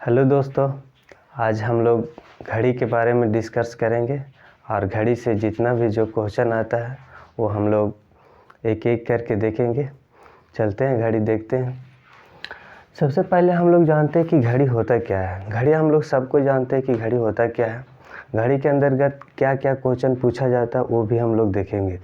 Hello दोस्तों, आज हम लोग घड़ी के बारे में डिस्कस करेंगे और घड़ी से जितना भी जो क्वेश्चन आता है वो हम लोग एक एक करके देखेंगे। चलते हैं, घड़ी देखते हैं। सबसे पहले हम लोग जानते हैं कि घड़ी होता क्या है। घड़ी हम लोग सबको जानते हैं कि घड़ी होता क्या है। घड़ी के अंतर्गत क्या क्या क्वेश्चन पूछा जाता है वो भी हम लोग देखेंगे।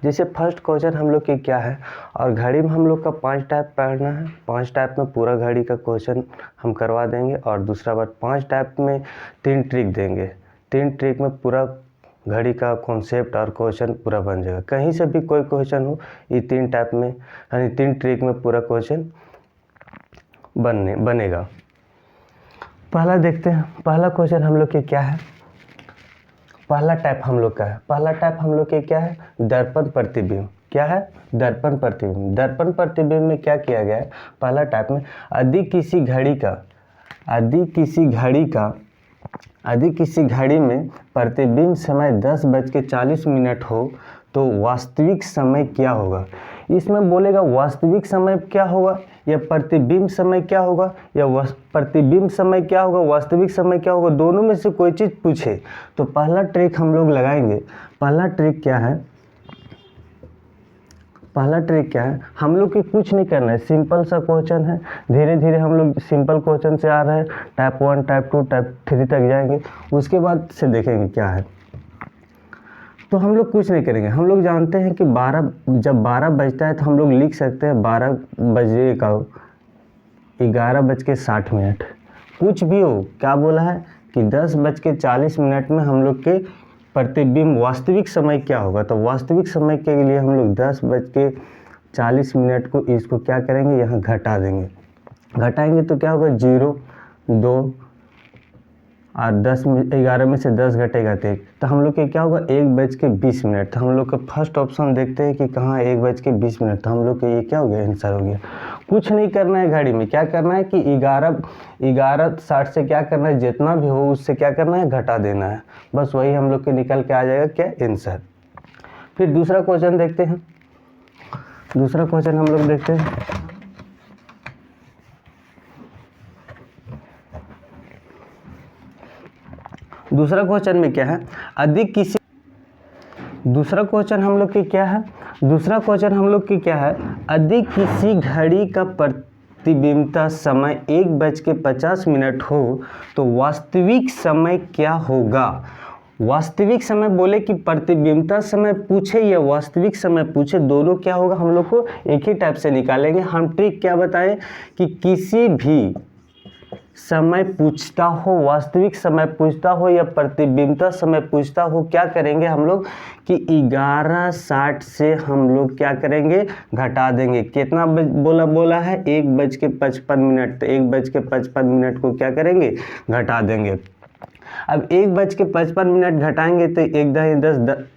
जैसे फर्स्ट क्वेश्चन हम लोग के क्या है, और घड़ी में हम लोग का 5 टाइप पढ़ना है। 5 टाइप में पूरा घड़ी का क्वेश्चन हम करवा देंगे। और दूसरा बात, 5 टाइप में 3 ट्रिक देंगे। 3 ट्रिक में पूरा घड़ी का कॉन्सेप्ट और क्वेश्चन पूरा बन जाएगा। कहीं से भी कोई क्वेश्चन हो, ये 3 टाइप में यानी 3 ट्रिक में पूरा क्वेश्चन बनेगा। पहला देखते हैं, पहला क्वेश्चन हम लोग के क्या है। पहला टाइप हम लोग का है, पहला टाइप हम लोग के क्या है, दर्पण प्रतिबिंब। क्या है? दर्पण प्रतिबिंब। दर्पण प्रतिबिंब में क्या किया गया है, पहला टाइप में यदि किसी घड़ी में प्रतिबिंब समय 10:40 हो तो वास्तविक समय क्या होगा। इसमें बोलेगा वास्तविक समय क्या होगा या प्रतिबिंब समय क्या होगा, या प्रतिबिंब समय क्या होगा, वास्तविक समय क्या होगा, दोनों में से कोई चीज़ पूछे तो पहला ट्रिक हम लोग लगाएंगे। पहला ट्रिक क्या है, पहला ट्रिक क्या है, हम लोग की कुछ नहीं करना है, सिंपल सा क्वेश्चन है। धीरे धीरे हम लोग सिंपल क्वेश्चन से आ रहे हैं, टाइप 1, टाइप 2, टाइप 3 तक जाएंगे। उसके बाद से देखेंगे क्या है। तो हम लोग कुछ नहीं करेंगे। हम लोग जानते हैं कि जब 12 बजता है तो हम लोग लिख सकते हैं 12 बजे का 11:60। कुछ भी हो, क्या बोला है कि 10:40 में हम लोग के प्रतिबिंब वास्तविक समय क्या होगा। तो वास्तविक समय के लिए हम लोग 10:40 को इसको क्या करेंगे, यहाँ घटा देंगे। घटाएंगे तो क्या होगा, 0, 2 और 11 में से 10 घटेगा तो 1, तो हम लोग के क्या होगा 1:20। तो हम लोग का फर्स्ट ऑप्शन देखते हैं कि कहाँ 1:20। तो हम लोग के ये क्या हो गया, आंसर हो गया। कुछ नहीं करना है घड़ी में, क्या करना है कि 11:60 से क्या करना है, जितना भी हो उससे क्या करना है, घटा देना है। बस वही हम लोग के निकल के आ जाएगा क्या, आंसर। फिर दूसरा क्वेश्चन देखते हैं। दूसरा क्वेश्चन हम लोग देखते हैं। दूसरा क्वेश्चन में क्या है, दूसरा क्वेश्चन हम लोग की क्या है, दूसरा क्वेश्चन हम लोग की क्या है, यदि किसी घड़ी का प्रतिबिंबता समय 1:50 हो तो वास्तविक समय क्या होगा। वास्तविक समय बोले कि प्रतिबिंबता समय पूछे या वास्तविक समय पूछे, दोनों क्या होगा हम लोग को एक ही टाइप से निकालेंगे। हम ट्रिक क्या बताएं कि किसी भी समय पूछता हो, वास्तविक समय पूछता हो या प्रतिबिंबता समय पूछता हो, क्या करेंगे हम लोग कि 11:60 से हम लोग क्या करेंगे, घटा देंगे। कितना बोला है 1:55। तो 1:55 को क्या करेंगे, घटा देंगे। अब 1:55 घटाएंगे तो 1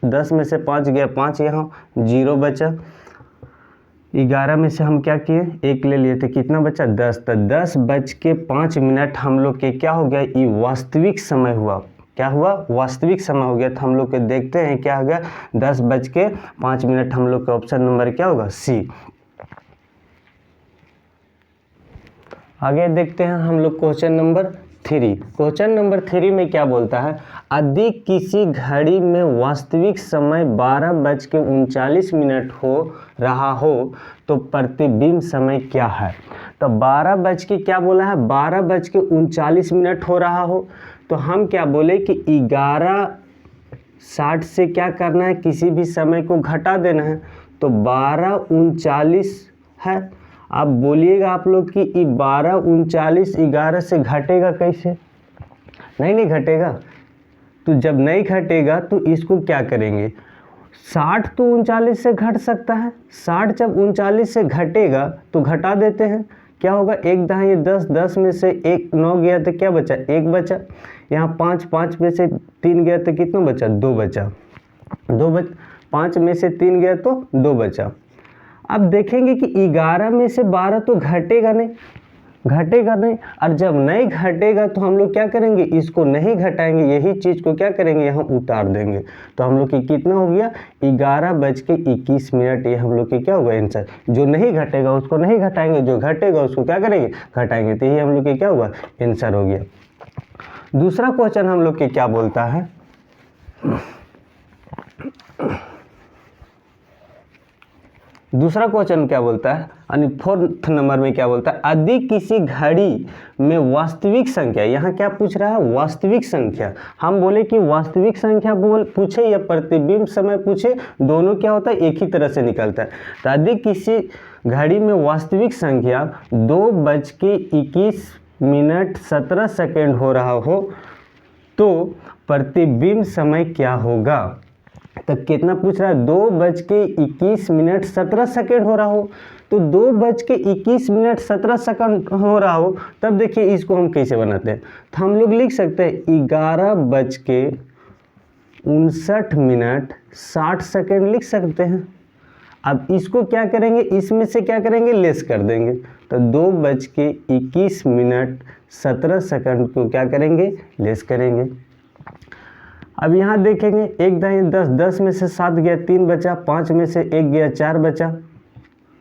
10 में से 5 गया, 5 यहाँ 0 बचा। 11 में से हम क्या किए, 1 ले लिए तो कितना बचा, 10। तो 10:05 हम लोग के क्या हो गया, ये वास्तविक समय हुआ। क्या हुआ, वास्तविक समय हो गया। तो हम लोग के देखते हैं क्या हो गया, 10:05 हम लोग का ऑप्शन नंबर क्या होगा, सी। आगे देखते हैं हम लोग क्वेश्चन नंबर 3। क्वेश्चन नंबर 3 में क्या बोलता है, यदि किसी घड़ी में वास्तविक समय 12:39 हो रहा हो तो प्रतिबिंब समय क्या है। तो 12 क्या बोला है, 12:39 हो रहा हो तो हम क्या बोले कि 11:60 से क्या करना है, किसी भी समय को घटा देना है। तो 12:39 है। अब बोलिएगा आप लोग कि 12:39 11 से घटेगा कैसे, नहीं घटेगा। तो जब नहीं घटेगा तो इसको क्या करेंगे, 60 तो 39 से घट सकता है। 60 जब 39 से घटेगा तो घटा देते हैं। क्या होगा, 1 दहाई 10, 10 में से 1 9 गया तो क्या बचा, 1 बचा। यहाँ 5 में से 3 गया तो कितना बचा, 2 बचा। 5 में से 3 गया तो 2 बचा। अब देखेंगे कि 11 में से 12 तो घटेगा नहीं, घटेगा नहीं, और जब नहीं घटेगा तो हम लोग क्या करेंगे, इसको नहीं घटाएंगे, यही चीज़ को क्या करेंगे, यहाँ उतार देंगे। तो हम लोग की कितना हो गया, 11:21। ये हम लोग की क्या होगा आंसर। जो नहीं घटेगा उसको नहीं घटाएंगे, जो घटेगा उसको क्या करेंगे, घटाएंगे। तो यही हम लोग की क्या हुआ, आंसर हो गया। दूसरा क्वेश्चन हम लोग के क्या बोलता है, दूसरा क्वेश्चन क्या बोलता है, यानी 4th नंबर में क्या बोलता है, यदि किसी घड़ी में वास्तविक संख्या, यहाँ क्या पूछ रहा है, वास्तविक संख्या। हम बोले कि वास्तविक संख्या पूछे या प्रतिबिंब समय पूछे, दोनों क्या होता है, एक ही तरह से निकलता है। तो यदि किसी घड़ी में वास्तविक संख्या 2:21 हो रहा हो तो प्रतिबिंब समय क्या होगा। तो कितना पूछ रहा है, 2:21 हो रहा हो, तो 2:21 हो रहा हो, तब देखिए इसको हम कैसे बनाते हैं। तो हम लोग लिख सकते हैं 11:59 लिख सकते हैं। अब इसको क्या करेंगे, इसमें से क्या करेंगे, लेस कर देंगे। तो 2:21 को क्या करेंगे, लेस करेंगे। अब यहाँ देखेंगे 1 दाई 10, 10 में से 7 गया 3 बचा, 5 में से 1 गया 4 बचा।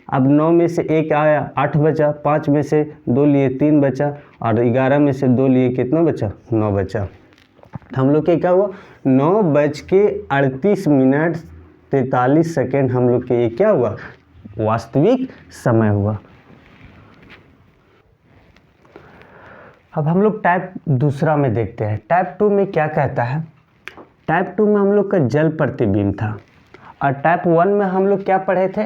अब 9 में से 1 आया 8 बचा, 5 में से 2 लिए 3 बचा, और 11 में से 2 लिए कितना बचा, 9 बचा। तो हम लोग के क्या हुआ, 9:38 हम लोग के ये क्या हुआ, वास्तविक समय हुआ। अब हम लोग टाइप दूसरा में देखते हैं। टाइप 2 में क्या कहता है, टाइप 2 में हम लोग का जल प्रतिबिंब था, और टाइप 1 में हम लोग क्या पढ़े थे,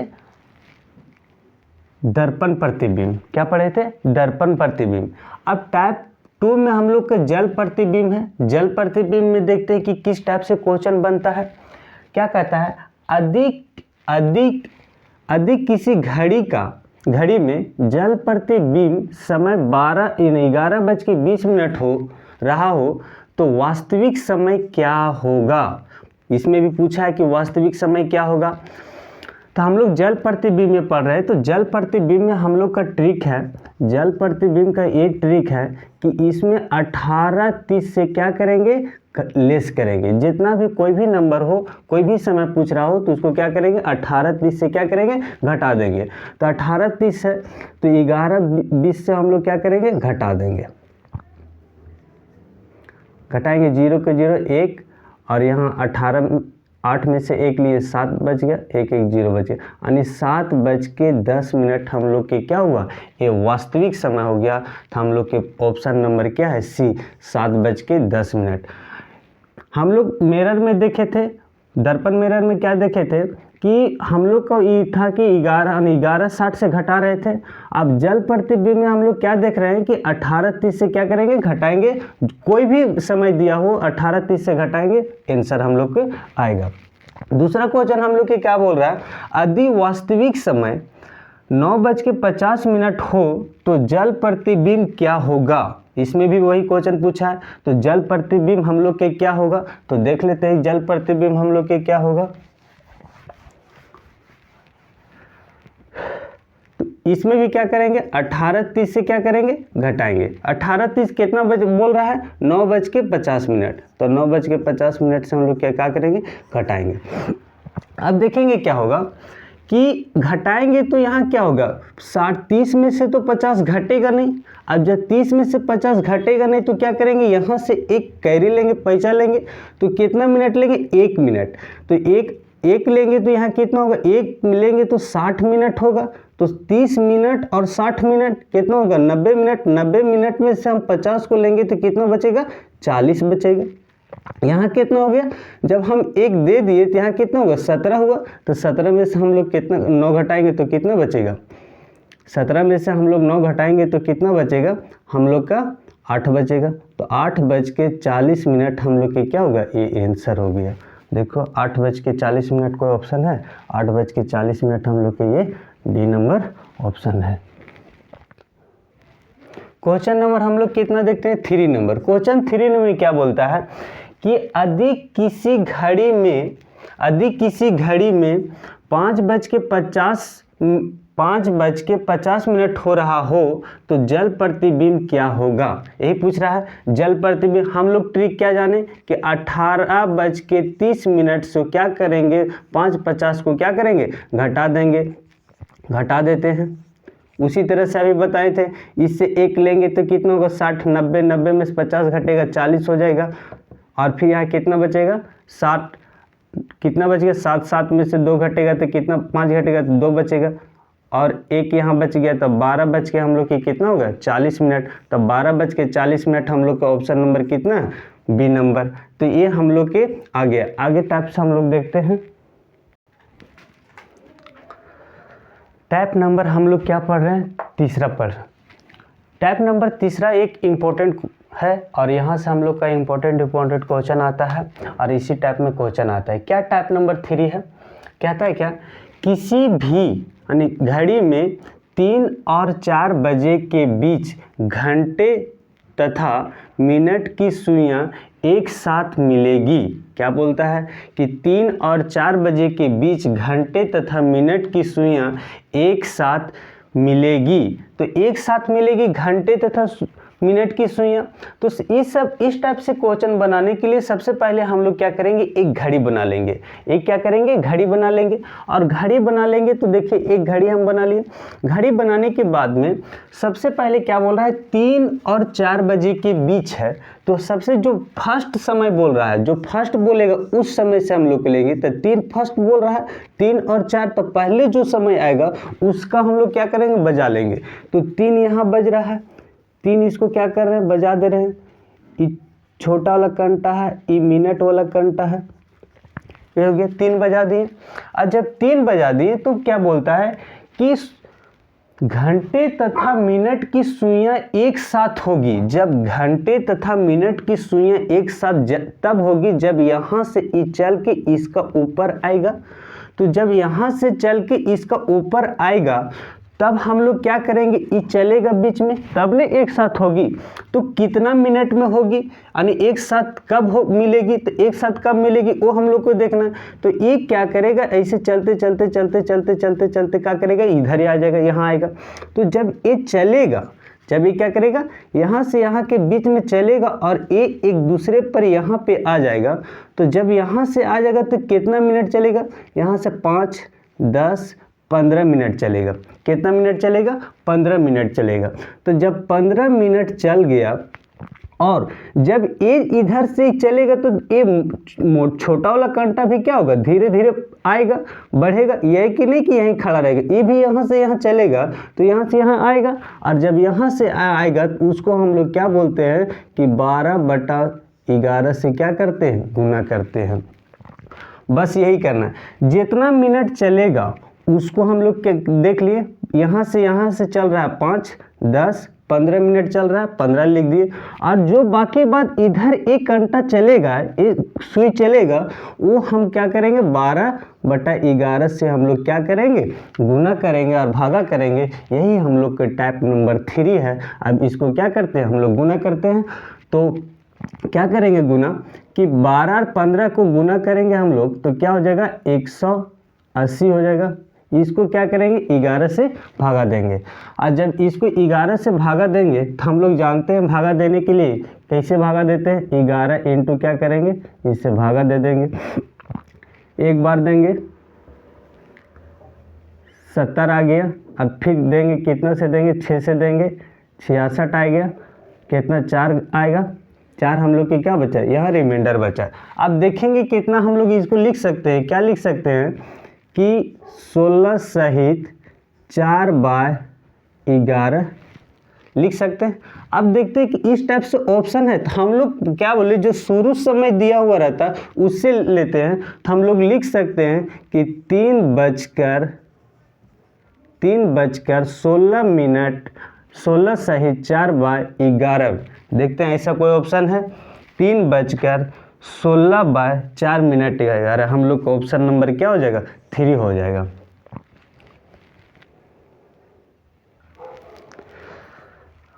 दर्पण प्रतिबिंब। क्या पढ़े थे, दर्पण प्रतिबिंब। अब टाइप 2 में हम लोग का जल प्रतिबिंब है। जल प्रतिबिंब में देखते हैं कि किस टाइप से क्वेश्चन बनता है। क्या कहता है, अधिक किसी घड़ी में जल प्रतिबिंब समय 11:20 हो रहा हो तो वास्तविक समय क्या होगा। इसमें भी पूछा है कि वास्तविक समय क्या होगा। तो हम लोग जल प्रतिबिंब में पढ़ रहे हैं, तो जल प्रतिबिंब में हम लोग का ट्रिक है, जल प्रतिबिंब का ये ट्रिक है कि इसमें 18:30 से क्या करेंगे, लेस करेंगे। जितना भी कोई भी नंबर हो, कोई भी समय पूछ रहा हो, तो उसको क्या करेंगे, 18:30 से क्या करेंगे, घटा देंगे। तो 18:30 है तो 11:20 से हम लोग क्या करेंगे, घटा देंगे। घटाएंगे 0 के 0 1, और यहाँ 8 में से 1 लिए 7 बच गया, 1 1 0 बच गया, यानी 7:10 हम लोग के क्या हुआ, ये वास्तविक समय हो गया। तो हम लोग के ऑप्शन नंबर क्या है, सी, 7:10। हम लोग मिरर में देखे थे, दर्पण मिरर में क्या देखे थे कि हम लोग को ये था कि 11:60 से घटा रहे थे। अब जल प्रतिबिंब में हम लोग क्या देख रहे हैं कि 18:30 से क्या करेंगे, घटाएंगे। कोई भी समय दिया हो 18:30 से घटाएंगे, आंसर हम लोग को आएगा। दूसरा क्वेश्चन हम लोग के क्या बोल रहा है, यदि वास्तविक समय 9:50 हो तो जल प्रतिबिंब क्या होगा। इसमें भी वही क्वेश्चन पूछा है। तो जल प्रतिबिंब हम लोग के क्या होगा, तो देख लेते हैं जल प्रतिबिंब हम लोग के क्या होगा। तो इसमें भी क्या करेंगे, 18:30 से क्या करेंगे, घटाएंगे। 18:30 कितना बज बोल रहा है, 9:50। तो 9:50 से हम लोग क्या करेंगे, घटाएंगे। अब देखेंगे क्या होगा कि घटाएंगे तो यहाँ क्या होगा, 30 में से तो 50 घटेगा नहीं। अब जब 30 में से 50 घटेगा नहीं तो क्या करेंगे, यहाँ से एक कैरी लेंगे, पैसा लेंगे, तो कितना मिनट लेंगे, 1 मिनट। तो एक लेंगे तो यहाँ कितना होगा, 1 लेंगे तो 60 मिनट होगा। तो 30 मिनट और 60 मिनट कितना होगा, 90 मिनट। 90 मिनट में से हम 50 को लेंगे तो कितना बचेगा, 40 बचेगा। यहाँ कितना हो गया, जब हम 1 दे दिए तो यहाँ कितना होगा, 17 हुआ। तो 17 में से हम लोग कितना 9 घटाएंगे तो कितना बचेगा, 17 में से हम लोग 9 घटाएंगे तो कितना बचेगा, हम लोग का 8 बचेगा। तो 8:40 हम लोग के क्या होगा, ये आंसर हो गया। देखो 8:40 कोई ऑप्शन है, 8:40 हम लोग के ये डी नंबर ऑप्शन है। क्वेश्चन नंबर हम लोग कितना देखते हैं, 3 नंबर। क्वेश्चन 3 नंबर क्या बोलता है कि अधिक किसी घड़ी में 5:50 5:50 हो रहा हो तो जल प्रतिबिंब क्या होगा, यही पूछ रहा है। जल प्रतिबिंब हम लोग ट्रिक क्या जाने कि 18:30 से क्या करेंगे, 5:50 को क्या करेंगे, घटा देंगे, घटा देते हैं। उसी तरह से अभी बताए थे, इससे 1 लेंगे तो कितना होगा, 60, 90, 90 में से 50 घटेगा, 40 हो जाएगा। और फिर यहाँ कितना बचेगा, 60, कितना बचेगा, 7, 7 में से 2 घटेगा तो कितना, 5 घटेगा तो 2 बचेगा, और 1 यहाँ बच गया, तो 12 बच के हम लोग की कितना होगा, 40 मिनट। तो 12:40 हम लोग का ऑप्शन नंबर कितना है, बी नंबर। तो ये हम लोग के आगे टाइप से हम लोग देखते हैं। टाइप नंबर हम लोग क्या पढ़ रहे हैं, तीसरा पढ़। टाइप नंबर तीसरा एक इम्पोर्टेंट है, और यहाँ से हम लोग का इम्पोर्टेंट क्वेश्चन आता है, और इसी टाइप में क्वेश्चन आता है। क्या टाइप नंबर 3 है, कहता है क्या, किसी भी यानी घड़ी में 3 और 4 बजे के बीच घंटे तथा मिनट की सुइयां एक साथ मिलेगी। क्या बोलता है कि 3 और 4 बजे के बीच घंटे तथा मिनट की सुइयां एक साथ मिलेगी। तो एक साथ मिलेगी घंटे तथा मिनट की सुइयां। तो इस टाइप से क्वेश्चन बनाने के लिए सबसे पहले हम लोग क्या करेंगे, एक घड़ी बना लेंगे। एक क्या करेंगे, घड़ी बना लेंगे। और घड़ी बना लेंगे तो देखिए एक घड़ी हम बना लिए। घड़ी बनाने के बाद में सबसे पहले क्या बोल रहा है, 3 और 4 बजे के बीच है। तो सबसे जो फर्स्ट समय बोल रहा है, जो फर्स्ट बोलेगा उस समय से हम लोग लेंगे। तो 3 फर्स्ट बोल रहा है, 3 और 4, तो पहले जो समय आएगा उसका हम लोग क्या करेंगे, बजा लेंगे। तो 3 यहाँ बज रहा है, 3 इसको क्या कर रहे हैं, बजा दे रहे हैं। ये छोटा वाला कंटा है, ये मिनट वाला कंटा है, ये हो गया, 3 बजा दिए। और जब 3 बजा दिए तो क्या बोलता है कि घंटे तथा मिनट की सुइयां एक साथ होगी। जब घंटे तथा मिनट की सुइयां एक साथ तब होगी जब यहाँ से ये चल के इसका ऊपर आएगा। तो जब यहाँ से चल के इसका ऊपर आएगा तब हम लोग क्या करेंगे, ये चलेगा बीच में, तब ने एक साथ होगी। तो कितना मिनट में होगी, यानी एक साथ कब मिलेगी, तो एक साथ कब मिलेगी वो हम लोग को देखना है। तो ये क्या करेगा, ऐसे चलते चलते चलते चलते चलते चलते क्या करेगा, इधर ही आ जाएगा, यहाँ आएगा। तो जब ये चलेगा, जब ये क्या करेगा, यहाँ से यहाँ के बीच में चलेगा और ये एक दूसरे पर यहाँ पे आ जाएगा। तो जब यहाँ से आ जाएगा तो कितना मिनट चलेगा, यहाँ से 5, 10, 15 मिनट चलेगा। कितना मिनट चलेगा, 15 मिनट चलेगा। तो जब 15 मिनट चल गया और जब ये इधर से चलेगा तो ये छोटा वाला कांटा भी क्या होगा, धीरे धीरे आएगा, बढ़ेगा। यह कि नहीं कि यहीं खड़ा रहेगा, ये भी यहाँ से यहाँ चलेगा तो यहाँ से यहाँ आएगा। और जब यहाँ से आएगा तो उसको हम लोग क्या बोलते हैं कि 12/11 से क्या करते हैं, गुना करते हैं। बस यही करना है। जितना मिनट चलेगा उसको हम लोग देख लिए, यहाँ से चल रहा है 5, 10, 15 मिनट चल रहा है, 15 लिख दिए। और जो बाकी बात इधर एक घंटा चलेगा, एक सुई चलेगा, वो हम क्या करेंगे, 12/11 से हम लोग क्या करेंगे, गुना करेंगे और भागा करेंगे। यही हम लोग का टाइप नंबर 3 है। अब इसको क्या करते हैं, हम लोग गुना करते हैं। तो क्या करेंगे गुना, कि 12 और 15 को गुना करेंगे हम लोग तो क्या हो जाएगा, 180 हो जाएगा। इसको क्या करेंगे, 11 से भागा देंगे। और जब इसको 11 से भागा देंगे तो हम लोग जानते हैं भागा देने के लिए कैसे भागा देते हैं, 11 इंटू क्या करेंगे, इससे भागा दे देंगे। एक बार देंगे 70 आ गया। अब फिर देंगे, कितना से देंगे, 6 से देंगे, 66 आ गया। कितना, 4 आएगा, 4 हम लोग के क्या बचा, यहाँ रिमाइंडर बचा। अब देखेंगे कितना हम लोग इसको लिख सकते हैं। क्या लिख सकते हैं कि 16 सहित 4/11 लिख सकते हैं। अब देखते हैं कि इस टाइप से ऑप्शन है तो हम लोग क्या बोले, जो शुरू समय दिया हुआ रहता है उससे लेते हैं। तो हम लोग लिख सकते हैं कि 3:16 16 सहित 4/11। देखते हैं ऐसा कोई ऑप्शन है, 3:16/4 हम लोग का ऑप्शन नंबर क्या हो जाएगा, 3 हो जाएगा।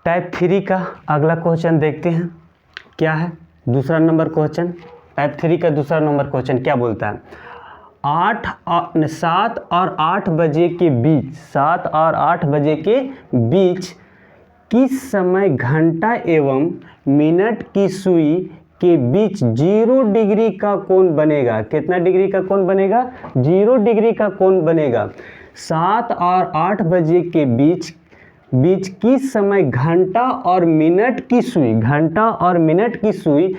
टाइप 3 का अगला क्वेश्चन देखते हैं क्या है। दूसरा नंबर क्वेश्चन, टाइप 3 का दूसरा नंबर क्वेश्चन क्या बोलता है, 7 और 8 बजे के बीच, 7 और 8 बजे के बीच किस समय घंटा एवं मिनट की सुई के बीच 0 डिग्री का कोण बनेगा? कितना डिग्री का कोण बनेगा? 0 डिग्री का कोण बनेगा। 7 और 8 बजे के बीच किस समय घंटा और मिनट की सुई, घंटा और मिनट की सुई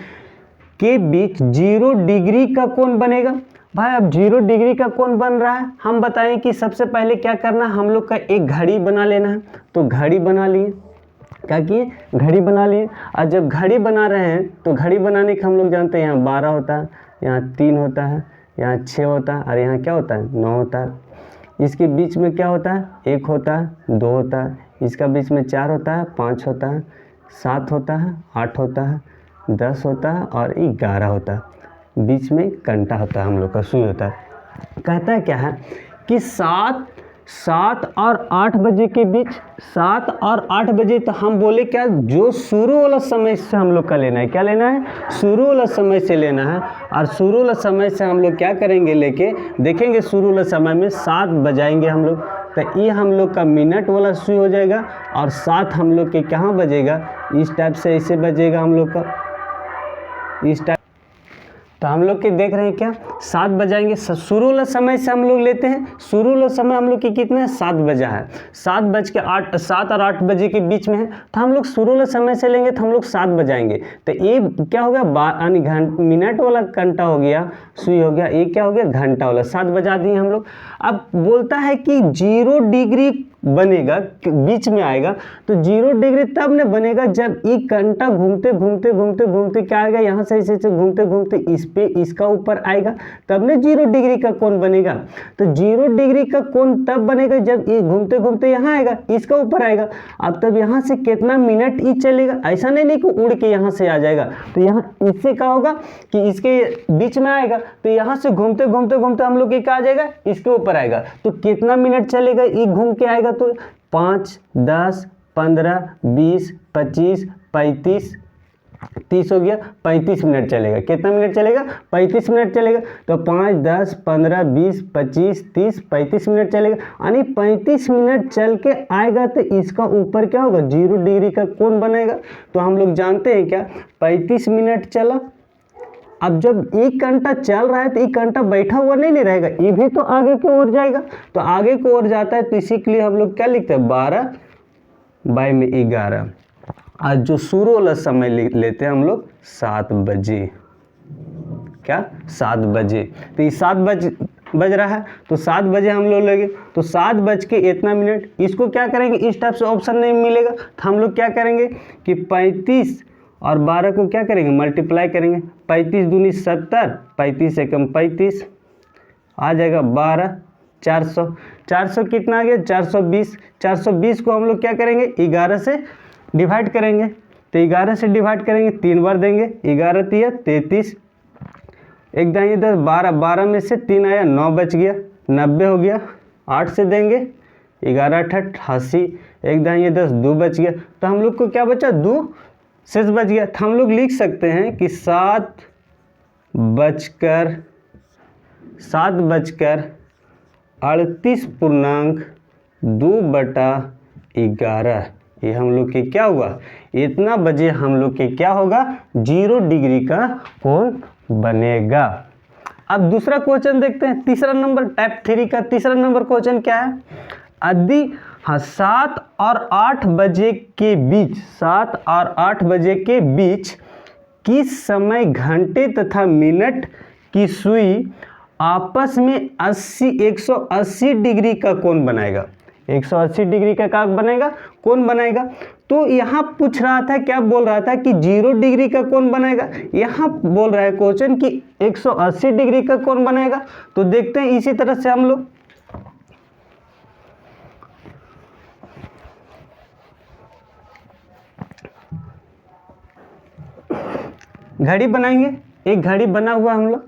के बीच 0 डिग्री का कोण बनेगा? भाई अब 0 डिग्री का कोण बन रहा है, हम बताएं कि सबसे पहले क्या करना, हम लोग का एक घड़ी बना लेना है। तो घड़ी बना लिए, क्या किए? घड़ी बना लिए। और जब घड़ी बना रहे हैं तो घड़ी बनाने का हम लोग जानते हैं यहाँ 12 होता है, यहाँ 3 होता है, यहाँ 6 होता है और यहाँ क्या होता है? 9 होता है। इसके बीच में क्या होता है? 1 होता है, 2 होता है, इसका बीच में 4 होता है, 5 होता है, 7 होता है, 8 होता है, 10 होता है और 11 होता है। बीच में घंटा होता है, हम लोग का सुई होता है। कहता है क्या है कि 7 और 8 बजे के बीच, 7 और 8 बजे, तो हम बोले क्या, जो शुरू वाला समय से हम लोग का लेना है। क्या लेना है? शुरू वाला समय से लेना है। और शुरू वाला समय से हम लोग क्या करेंगे, लेके देखेंगे शुरू वाला समय में 7 बजाएंगे हम लोग, तो ये हम लोग का मिनट वाला सुई हो जाएगा। और 7 हम लोग के कहाँ बजेगा? इस टाइप से ऐसे बजेगा हम लोग का, इस टाइप। तो हम लोग के देख रहे हैं क्या, 7 बजाएंगे। शुरू वाला समय से हम लोग लेते हैं, शुरू वाला समय हम लोग के कितने हैं? 7 बजा है, 7 और 8 बजे के बीच में है, तो हम लोग शुरू वाला समय से लेंगे तो हम लोग 7 बजाएंगे। तो ये क्या हो गया? मिनट वाला घंटा हो गया, सुई हो गया, ये क्या हो गया? घंटा वाला। 7 बजा दिए हम लोग। अब बोलता है कि 0 डिग्री बनेगा, बीच में आएगा, तो 0 डिग्री तब न बनेगा जब एक घंटा घूमते घूमते घूमते घूमते क्या आएगा, यहाँ से ऐसे घूमते घूमते इस पे इसका ऊपर आएगा, तब न 0 डिग्री का कोण बनेगा। तो 0 डिग्री का कोण तब बनेगा जब ये घूमते घूमते यहाँ आएगा, इसका ऊपर आएगा। अब तब यहाँ से कितना मिनट ही चलेगा? ऐसा नहीं कि उड़ के यहाँ से आ जाएगा। तो यहाँ इससे क्या होगा कि इसके बीच में आएगा, तो यहाँ से घूमते घूमते घूमते हम लोग क्या आ जाएगा? इसके ऊपर आएगा। तो कितना मिनट चलेगा ये घूम के आएगा? तो 5, 10, 15, 20, 25, 35, 30 हो गया, 35 मिनट चलेगा। कितना मिनट चलेगा? 35 मिनट चलेगा। तो 5, 10, 15, 20, 25, 30, 35 मिनट चलेगा। यानी 35 मिनट चल के आएगा तो इसका ऊपर क्या होगा? 0 डिग्री का कोण बनेगा। तो हम लोग जानते हैं क्या, 35 मिनट चला। अब जब 1 घंटा चल रहा है तो 1 घंटा बैठा हुआ नहीं रहेगा, ये भी तो आगे की ओर जाएगा। तो आगे की ओर जाता है, तो इसी के लिए हम लोग क्या लिखते हैं? 12/11। आज जो शुरू वाला समय लेते हैं हम लोग 7 बजे। क्या? 7 बजे। तो ये 7 बज रहा है, तो 7 बजे हम लोग लेंगे, तो 7 बज के इतना मिनट। इसको क्या करेंगे? इस टाइप से ऑप्शन नहीं मिलेगा, तो हम लोग क्या करेंगे कि 35 और 12 को क्या करेंगे? मल्टीप्लाई करेंगे। 35 दूनी 70, 35 एकम 35, आ जाएगा 12, 400। 400 कितना आ गया? 420। 420 को हम लोग क्या करेंगे? 11 से डिवाइड करेंगे। तो 11 से डिवाइड करेंगे, 3 बार देंगे, 11 तिया 33, एक दाएँ 10, 12, 12 में से 3 आया, 9 बच गया, 90 हो गया। 8 से देंगे, 11 8 88, एक दाएँ 10, 2 बच गया। तो हम लोग को क्या बचा? 2 शेष बच गया। तो हम लोग लिख सकते हैं कि 7 बजकर 38.2/11। ये हम लोग के क्या हुआ? इतना बजे हम लोग के क्या होगा? 0 डिग्री का कोण बनेगा। अब दूसरा क्वेश्चन देखते हैं, तीसरा नंबर, टाइप 3 का तीसरा नंबर क्वेश्चन क्या है? यदि 7 और 8 बजे के बीच, 7 और 8 बजे के बीच किस समय घंटे तथा मिनट की सुई आपस में 180 डिग्री का कोण बनाएगा? 180 डिग्री का बनेगा, कोण बनाएगा। तो यहाँ पूछ रहा था, क्या बोल रहा था कि 0 डिग्री का कोण बनाएगा। यहाँ बोल रहा है क्वेश्चन कि 180 डिग्री का कोण बनाएगा। तो देखते हैं इसी तरह से हम लोग घड़ी बनाएंगे। एक घड़ी बना हुआ हम लोग,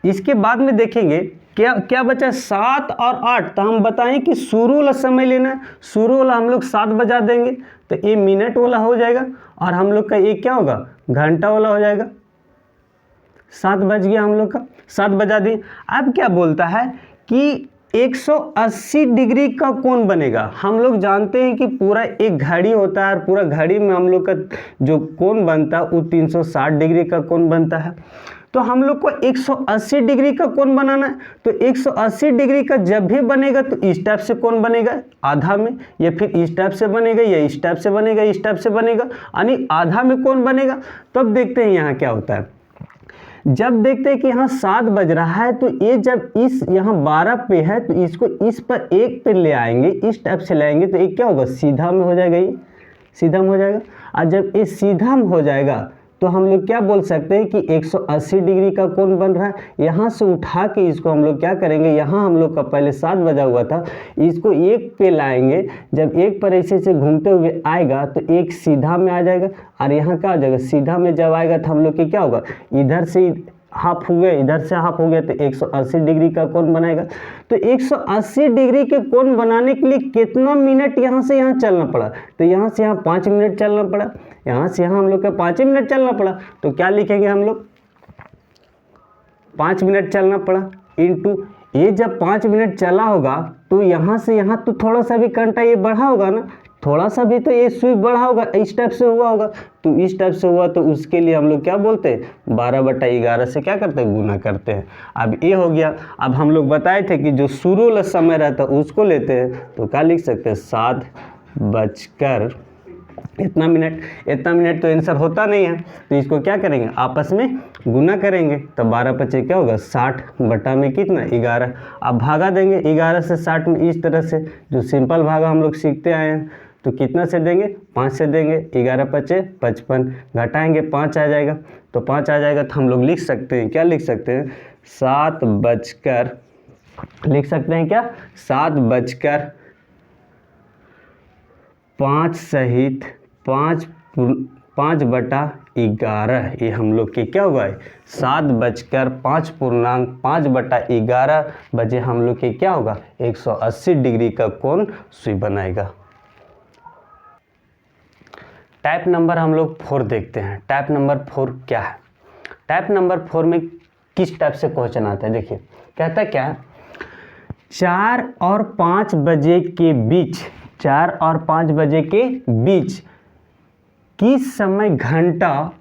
इसके बाद में देखेंगे क्या क्या बचा? 7 और 8। तो हम बताएं कि शुरू वाला समय लेना है, शुरू वाला हम लोग 7 बजा देंगे, तो ये मिनट वाला हो जाएगा और हम लोग का ये क्या होगा? घंटा वाला हो जाएगा। 7 बज गया हम लोग का, 7 बजा दिए। अब क्या बोलता है कि 180 डिग्री का कोण बनेगा। हम लोग जानते हैं कि पूरा एक घड़ी होता है और पूरा घड़ी में हम लोग का जो कोण बनता है वो 360 डिग्री का कोण बनता है। तो हम लोग को 180 डिग्री का कोण बनाना है। तो 180 डिग्री का जब भी बनेगा तो इस टाइप से कोण बनेगा आधा में, या फिर इस टाइप से बनेगा, या इस टाइप से बनेगा, इस टाइप से बनेगा, यानी आधा में कोण बनेगा। तो अब देखते हैं यहाँ क्या होता है। जब देखते हैं कि यहाँ 7 बज रहा है तो ये जब इस यहाँ 12 पे है तो इसको इस पर 1 पे ले आएंगे, इस टाइप से लाएंगे तो एक क्या होगा, सीधा में हो जाएगा, ये सीधा में हो जाएगा। और जब ये सीधा में हो जाएगा तो हम लोग क्या बोल सकते हैं कि 180 डिग्री का कोण बन रहा है। यहाँ से उठा के इसको हम लोग क्या करेंगे, यहाँ हम लोग का पहले 7 बजा हुआ था, इसको 1 पे लाएंगे। जब 1 पर ऐसे से घूमते हुए आएगा तो 1 सीधा में आ जाएगा, और यहाँ क्या हो जाएगा, सीधा में जब आएगा तो हम लोग की क्या होगा, इधर से हाफ हो गया, इधर से हाफ हो गया, तो 180 डिग्री का कोण बनाएगा। तो 180 डिग्री के कोण बनाने के लिए कितना मिनट यहाँ से यहाँ चलना पड़ा, तो यहाँ से यहाँ 5 मिनट चलना पड़ा, यहाँ से यहाँ हम लोग का 5 मिनट चलना पड़ा। तो क्या लिखेंगे हम लोग, 5 मिनट चलना पड़ा इंटू ये जब 5 मिनट चला होगा तो यहाँ से यहाँ तो थोड़ा सा भी घंटा ये बढ़ा होगा ना, थोड़ा सा भी तो ये स्वीप बढ़ा होगा, इस टाइप से हुआ होगा। तो इस टाइप से हुआ तो उसके लिए हम लोग क्या बोलते हैं, 12/11 से क्या करते हैं, गुना करते हैं। अब ये हो गया। अब हम लोग बताए थे कि जो शुरू वाला समय रहता है उसको लेते हैं, तो क्या लिख सकते हैं, 7 बजकर इतना मिनट तो आंसर होता नहीं है, तो इसको क्या करेंगे, आपस में गुना करेंगे। तो 12 पचे क्या होगा, 60 बटा में कितना, 11। अब भागा देंगे 11 से 60 में, इस तरह से जो सिंपल भागा हम लोग सीखते आए हैं। तो कितना से देंगे, 5 से देंगे, 11 पचे 55, घटाएंगे 5 आ जाएगा। तो 5 आ जाएगा तो हम लोग लिख सकते हैं, क्या लिख सकते हैं, 7 बजकर, लिख सकते हैं क्या, 7 बजकर 5 सहित 5 बटा 11। ये हम लोग के क्या हुआ है, 7 बजकर 5 बटा 11 बजे हम लोग के क्या होगा, 180 डिग्री का कोण सुई बनाएगा। टाइप नंबर हम लोग 4 देखते हैं। टाइप नंबर 4 क्या है, टाइप नंबर 4 में किस टाइप से क्वेश्चन आता है, देखिए कहता क्या है, 4 और 5 बजे के बीच, 4 और 5 बजे के बीच किस समय घंटा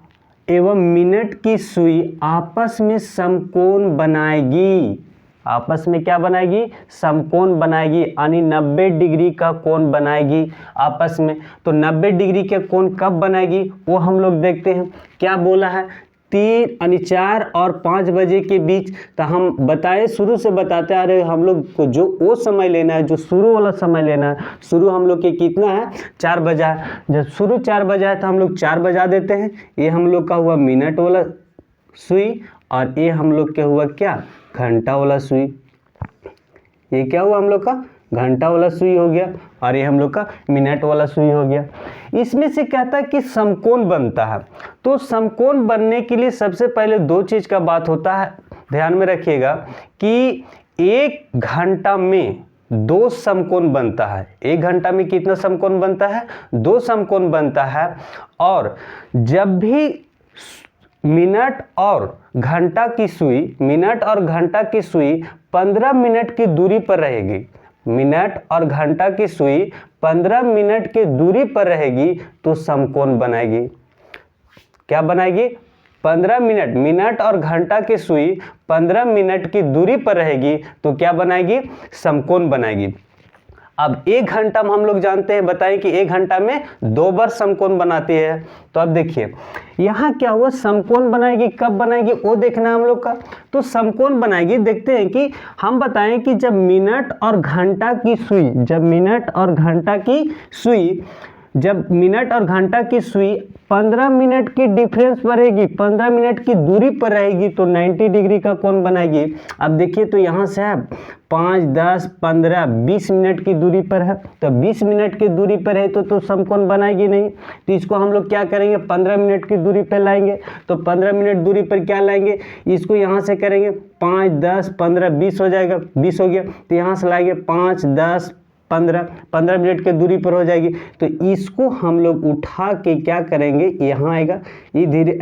एवं मिनट की सुई आपस में समकोण बनाएगी, आपस में क्या बनाएगी, समकोण बनाएगी, यानी 90 डिग्री का कोण बनाएगी आपस में। तो 90 डिग्री के कोण कब बनाएगी वो हम लोग देखते हैं। क्या बोला है, 3 यानी 4 और 5 बजे के बीच। तो हम बताए, शुरू से बताते आ रहे हम लोग को जो वो समय लेना है, जो शुरू वाला समय लेना है। शुरू हम लोग के कितना है, 4 बजा है। जब शुरू 4 बजा है तो हम लोग 4 बजा देते हैं। ये हम लोग का हुआ मिनट वाला सुई, और ये हम लोग के हुआ क्या, घंटा वाला सुई। ये क्या हुआ हम लोग का, घंटा वाला सुई हो गया, और ये हम लोग का मिनट वाला सुई हो गया। इसमें से कहता है कि समकोण बनता है। तो समकोण बनने के लिए सबसे पहले 2 चीज़ का बात होता है, ध्यान में रखिएगा कि 1 घंटा में 2 समकोण बनता है। 1 घंटा में कितना समकोण बनता है, 2 समकोण बनता है। और जब भी मिनट और घंटा की सुई, मिनट और घंटा की सुई 15 मिनट की दूरी पर रहेगी, मिनट और घंटा की सुई 15 मिनट की दूरी पर रहेगी तो समकोण बनाएगी। क्या बनाएगी, 15 मिनट, मिनट और घंटा की सुई 15 मिनट की दूरी पर रहेगी तो क्या बनाएगी, समकोण बनाएगी। अब 1 घंटा में हम लोग जानते हैं, बताएं कि 1 घंटा में 2 बार समकोण बनाती है। तो अब देखिए यहाँ क्या हुआ, समकोण बनाएगी, कब बनाएगी वो देखना है हम लोग का। तो समकोण बनाएगी, देखते हैं कि हम बताएं कि जब मिनट और घंटा की सुई, जब मिनट और घंटा की सुई, जब मिनट और घंटा की सुई 15 मिनट की डिफरेंस पर रहेगी, 15 मिनट की दूरी पर रहेगी तो 90 डिग्री का कोण बनाएगी। अब देखिए तो यहाँ से है 5, 10, 15, 20 मिनट की दूरी पर है। तो 20 मिनट की दूरी पर है तो समकोण बनाएगी नहीं। तो इसको हम लोग क्या करेंगे, 15 मिनट की दूरी पर लाएंगे। तो 15 मिनट दूरी पर क्या लाएंगे, इसको यहाँ से करेंगे 5, 10, 15, 20 हो जाएगा, 20 हो गया। तो यहाँ से लाएंगे 5, 10, 15 मिनट के दूरी पर हो जाएगी। तो इसको हम लोग उठा के क्या करेंगे, यहाँ आएगा, ये धीरे